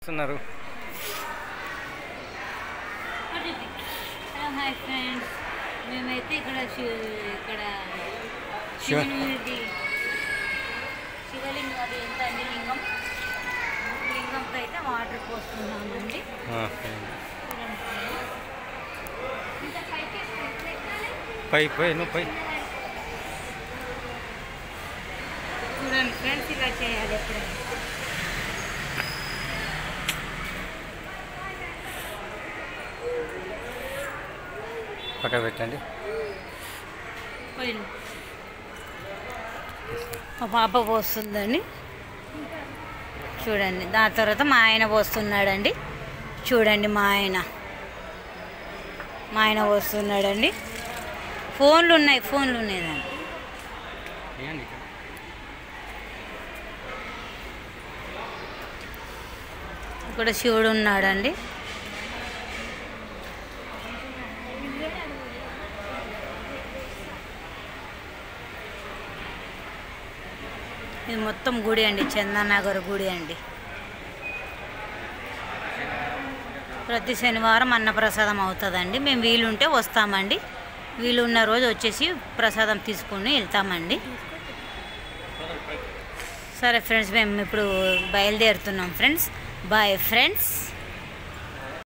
Hello hi friends, మేమైతే ఇక్కడ శివలింగం, అది ఎంత అండి లింగంతో అయితే వాటర్ పోస్తున్నామండి. చూడండి ఫ్రెండ్స్, ఇలా చేయాలి. పక్క పెట్టండి. మా పాప పోస్తుందండి, చూడండి. దాని తర్వాత మా ఆయన పోస్తున్నాడండి. చూడండి, మా ఆయన పోస్తున్నాడండి. ఫోన్లు ఉన్నాయి దాన్ని. ఇక్కడ శివుడు ఉన్నాడండి. ఇది మొత్తం గుడి అండి, చందనగర్ గుడి అండి. ప్రతి శనివారం అన్నప్రసాదం అవుతుందండి. మేము వీలుంటే వస్తామండి, వీలున్న రోజు వచ్చేసి ప్రసాదం తీసుకుని వెళ్తామండి. సరే ఫ్రెండ్స్, మేము ఇప్పుడు బయలుదేరుతున్నాం ఫ్రెండ్స్. Bye friends.